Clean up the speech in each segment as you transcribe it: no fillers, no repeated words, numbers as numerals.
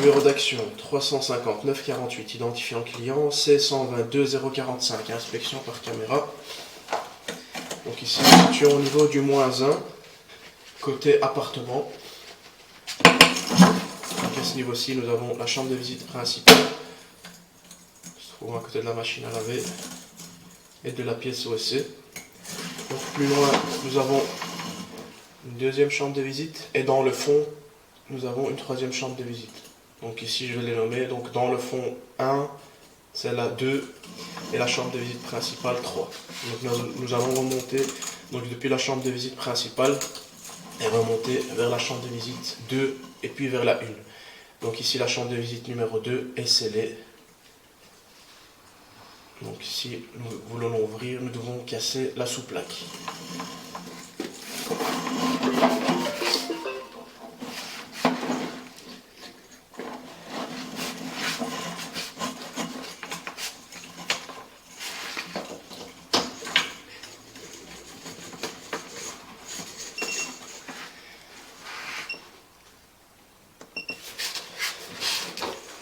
Numéro d'action 359 48, identifiant client C122 045, inspection par caméra. Donc ici nous situons au niveau du -1, côté appartement. Donc à ce niveau-ci, nous avons la chambre de visite principale, qui se trouve à côté de la machine à laver et de la pièce WC. Donc plus loin, nous avons une deuxième chambre de visite et dans le fond, nous avons une troisième chambre de visite. Donc ici, je vais les nommer. Donc dans le fond 1, celle-là 2 et la chambre de visite principale 3. Donc nous allons remonter donc depuis la chambre de visite principale et remonter vers la chambre de visite 2 et puis vers la 1. Donc ici, la chambre de visite numéro 2 est scellée. Donc si nous voulons l'ouvrir, nous devons casser la sous-plaque.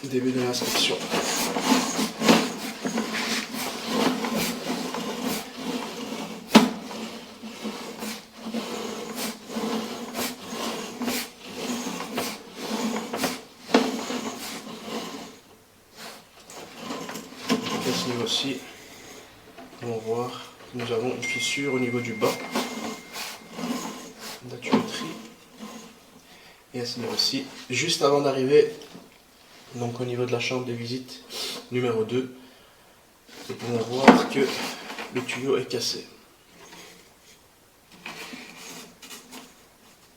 Début de l'inspection. À ce niveau-ci, on va voir que nous avons une fissure au niveau du bas de la tuyauterie. Et à ce niveau-ci, juste avant d'arriver donc au niveau de la chambre de visite numéro 2, nous pouvons voir que le tuyau est cassé.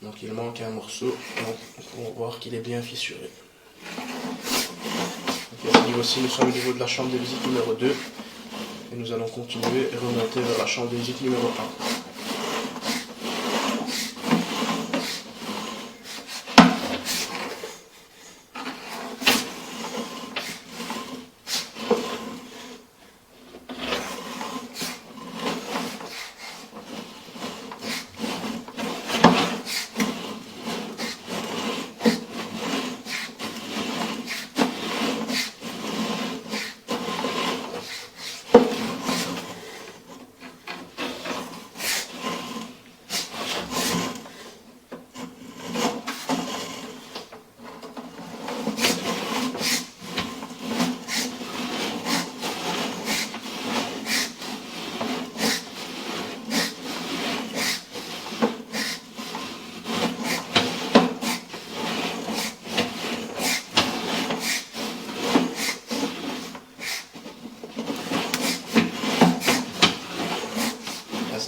Donc il manque un morceau, donc nous pouvons voir qu'il est bien fissuré. Donc à ce niveau-ci, nous sommes au niveau de la chambre de visite numéro 2 et nous allons continuer et remonter vers la chambre de visite numéro 1.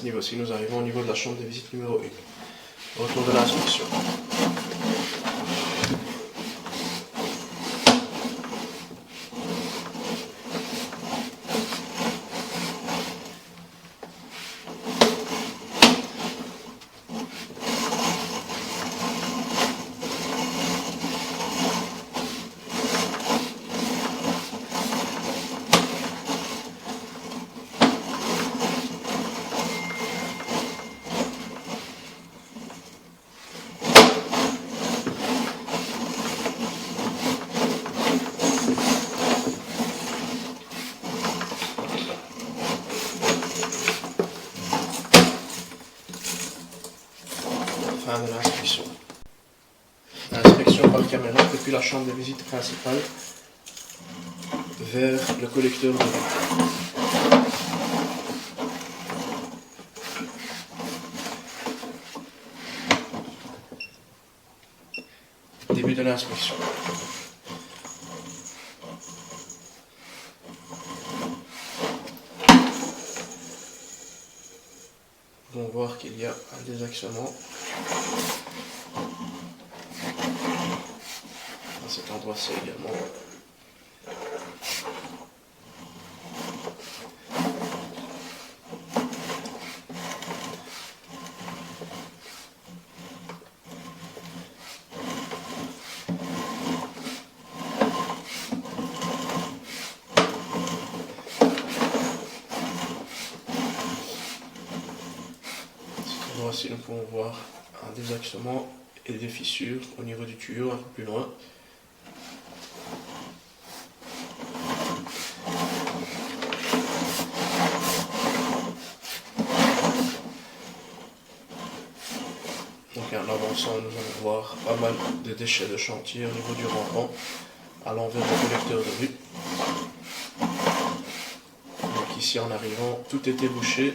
Niveau-ci, nous arrivons au niveau de la chambre de visite numéro 1. Retour de l'inspection. Fin de l'inspection. L'inspection par caméra depuis la chambre de visite principale vers le collecteur de vent. Début de l'inspection. Nous pouvons voir qu'il y a un désaxement. À cet endroit-ci également. Ici, nous pouvons voir un désaxement et des fissures au niveau du tuyau un peu plus loin. avançant, nous allons voir pas mal de déchets de chantier au niveau du rampant, à l'envers du collecteur de rue. Donc ici en arrivant, tout était bouché.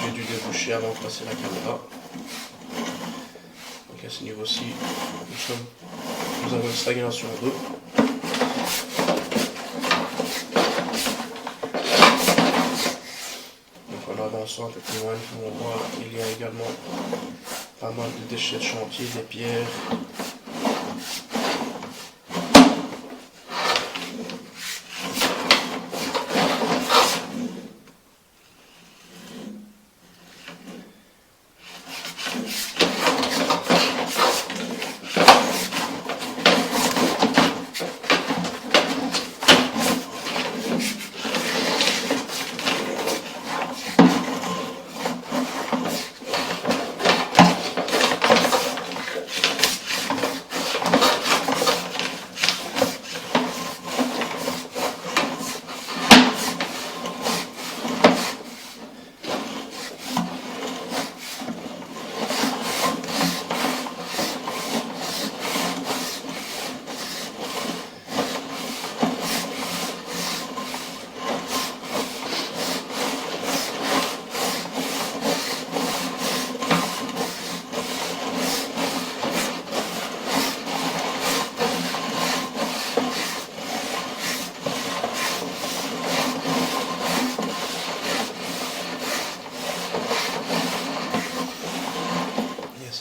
J'ai dû déboucher avant de passer la caméra. Donc à ce niveau-ci, nous avons une stagnation d'eau. Donc en avançant un peu plus loin, nous pouvons voir qu'il y a également pas mal de déchets de chantier, des pierres.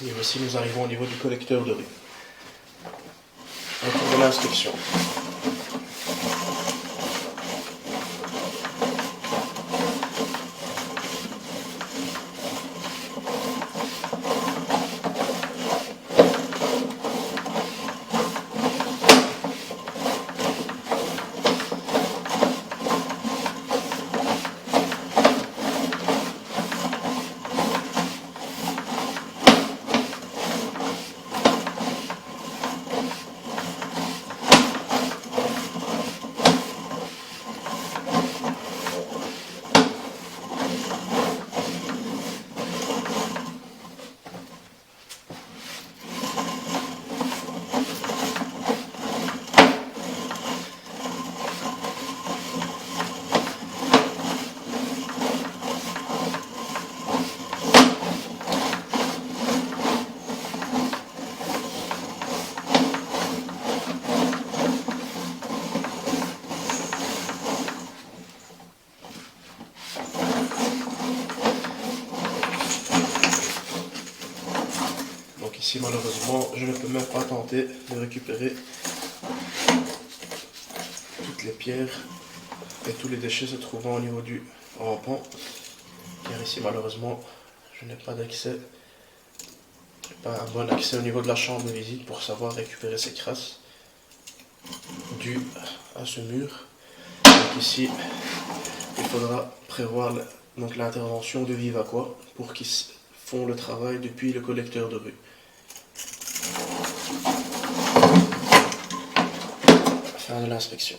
Et voici, nous arrivons au niveau du collecteur de rue. Retour de l'inspection. Donc ici malheureusement je ne peux même pas tenter de récupérer toutes les pierres et tous les déchets se trouvant au niveau du rampant, car ici malheureusement je n'ai pas d'accès, pas un bon accès au niveau de la chambre de visite pour savoir récupérer ces crasses dues à ce mur. Donc ici il faudra prévoir l'intervention de Vivaqua pour qu'ils font le travail depuis le collecteur de rue. Fin de l'inspection.